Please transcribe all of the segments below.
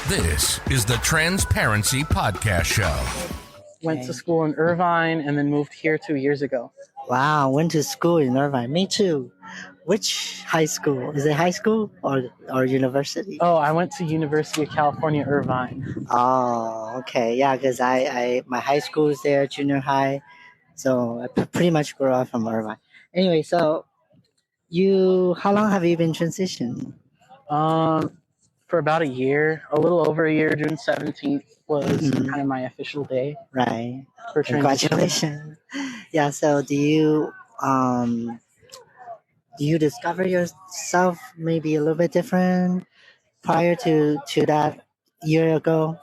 This is the Transparency Podcast Show. Went to school in Irvine and then moved here 2 years ago. Wow, went to school in Irvine. Me too. Which high school? Is it high school or university? Oh, I went to University of California, Irvine. Oh, okay. Yeah, because my high school is there, junior high. So I pretty much grew up from Irvine. Anyway, so how long have you been transitioning? For about a year, a little over a year. June 17th was kind of my official day. Right. For transition. Congratulations. Yeah, so do you discover yourself maybe a little bit different prior to that year ago?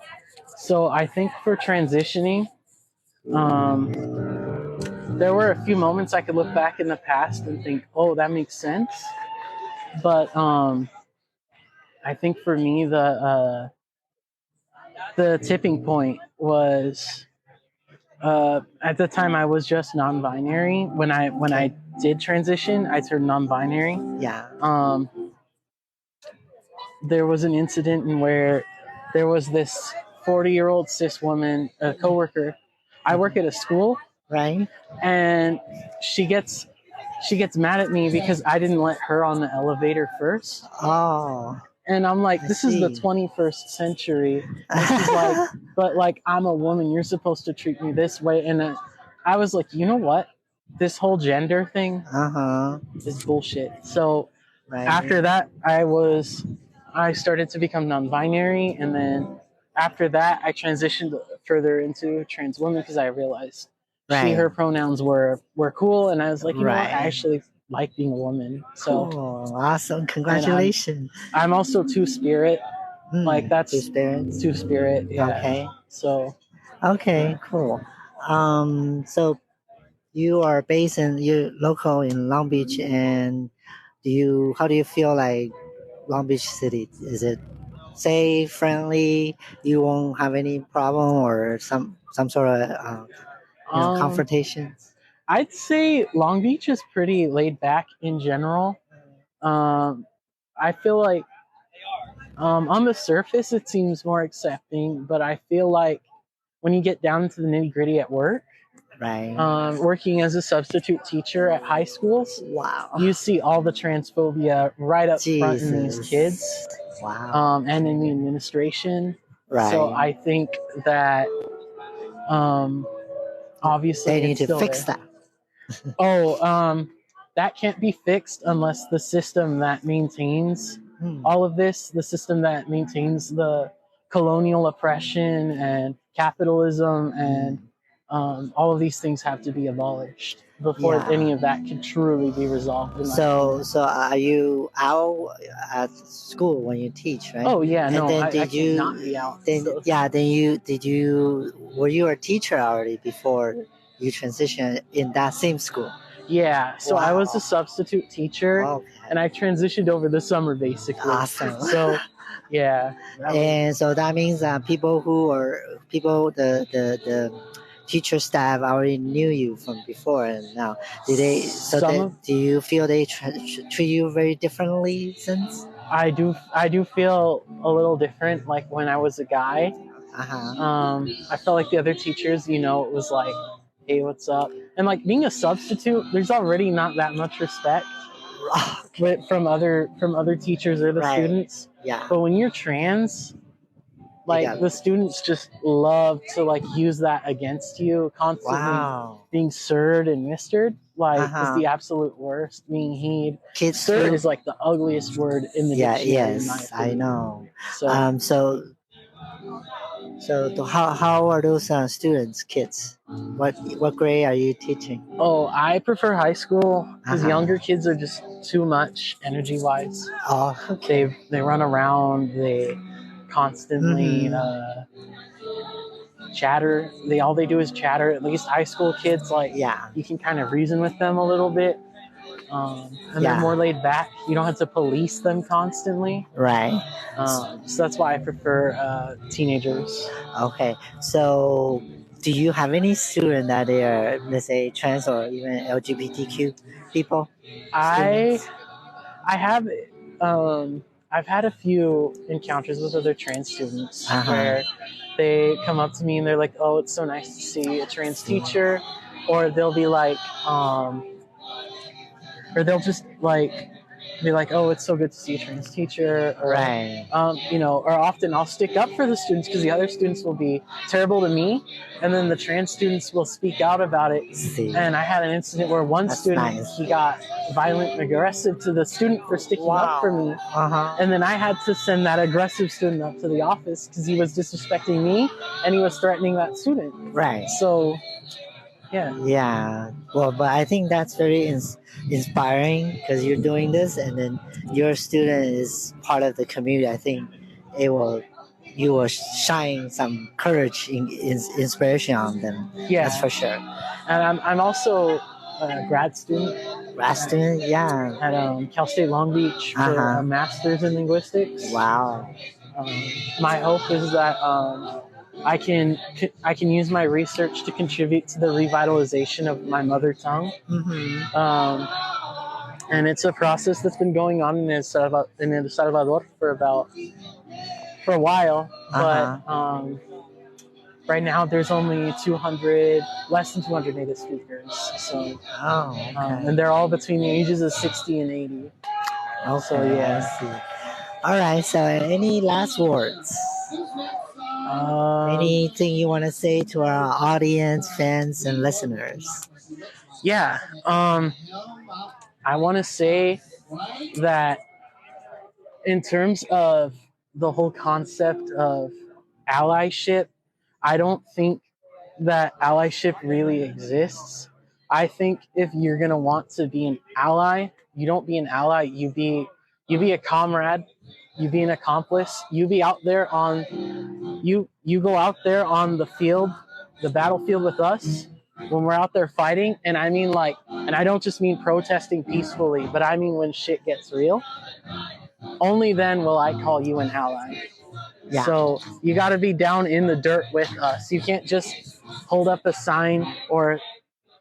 So I think for transitioning, there were a few moments I could look back in the past and think, oh, that makes sense. But I think for me, the tipping point was at the time I was just non-binary. When I did transition, I turned non-binary. Yeah. There was an incident in where there was this 40-year-old cis woman, a coworker. I work at a school, right? And she gets mad at me because I didn't let her on the elevator first. Oh. And I'm like, this is the 21st century. This is like, but like, I'm a woman. You're supposed to treat me this way. And I was like, you know what? This whole gender thing is bullshit. So after that, I started to become non-binary. And then after that, I transitioned further into trans woman because I realized she, her pronouns were cool. And I was like, you know what? I actually like being a woman. So cool. Awesome. Congratulations. I'm also two-spirit. Like that's two-spirit. Yeah. Okay. So okay, cool. So you are you're local in Long Beach, and how do you feel like Long Beach City? Is it safe, friendly? You won't have any problem or some sort of confrontations? I'd say Long Beach is pretty laid back in general. I feel like on the surface it seems more accepting, but I feel like when you get down to the nitty gritty at work, working as a substitute teacher at high schools, you see all the transphobia right up front in these kids, and in the administration. So I think that obviously they need to fix that. That can't be fixed unless the system that maintains all of this, the system that maintains the colonial oppression and capitalism and all of these things have to be abolished before any of that can truly be resolved. So are you out at school when you teach, right? Oh yeah, no, then I cannot be out. Were you a teacher already before you transitioned in that same school? Yeah, so I was a substitute teacher, and I transitioned over the summer basically. Awesome. So, yeah. And so that means that the teacher staff already knew you from before, and now do you feel they treat you very differently since? I do feel a little different. Like when I was a guy, I felt like the other teachers, it was like, hey, what's up? And like being a substitute, there's already not that much respect from other teachers or the students. Yeah. But when you're trans, like the students just love to like use that against you, constantly being sirred and mistered. Like is the absolute worst. Being he'd. Sir is like the ugliest word in the dictionary. Yes, I know. So how are those students, kids? What grade are you teaching? Oh, I prefer high school because younger kids are just too much energy-wise. Oh, okay. They run around. They constantly chatter. All they do is chatter. At least high school kids, you can kind of reason with them a little bit. And they're more laid back. You don't have to police them constantly. Right. So that's why I prefer teenagers. Okay. So do you have any student that they are, let's say, trans or even LGBTQ people? I have I've had a few encounters with other trans students Uh-huh. where they come up to me and they're like, "Oh, it's so nice to see a trans teacher," or they'll be like, or they'll just like be like, "Oh, it's so good to see a trans teacher," or Right. or often I'll stick up for the students because the other students will be terrible to me, and then the trans students will speak out about it. See. And I had an incident where one That's student nice. he got violent and aggressive to the student for sticking up for me, Uh-huh. and then I had to send that aggressive student up to the office because he was disrespecting me and he was threatening that student. Right. So, yeah. Yeah. Well, but I think that's very inspiring because you're doing this, and then your student is part of the community. I think you will shine some courage, inspiration on them. Yeah. That's for sure. And I'm also a grad student. Grad student, yeah. At Cal State Long Beach for a master's in linguistics. Wow. My hope is that I can use my research to contribute to the revitalization of my mother tongue. Mm-hmm. And it's a process that's been going on in El Salvador for a while. But right now there's only less than 200 native speakers. So, okay. and they're all between the ages of 60 and 80. Okay, So, yeah. I see. All right. So, any last words? Anything you want to say to our audience, fans, and listeners? Yeah. I want to say that in terms of the whole concept of allyship, I don't think that allyship really exists. I think if you're going to want to be an ally, you don't be an ally, you be a comrade, you be an accomplice, you be out there you go out there on the field, the battlefield with us when we're out there fighting. And I mean and I don't just mean protesting peacefully, but I mean when shit gets real. Only then will I call you an ally. Yeah. So you got to be down in the dirt with us. You can't just hold up a sign or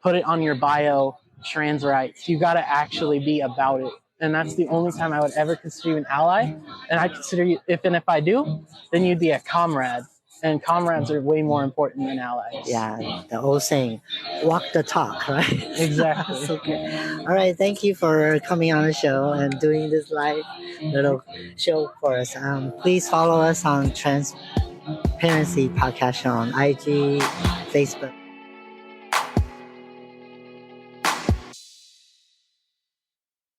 put it on your bio, trans rights. You got to actually be about it. And that's the only time I would ever consider you an ally. And I consider you, if I do, then you'd be a comrade. And comrades are way more important than allies. Yeah, the old saying, walk the talk, right? Exactly. Okay. All right, thank you for coming on the show and doing this live little show for us. Please follow us on Transparency Podcast Show on IG, Facebook.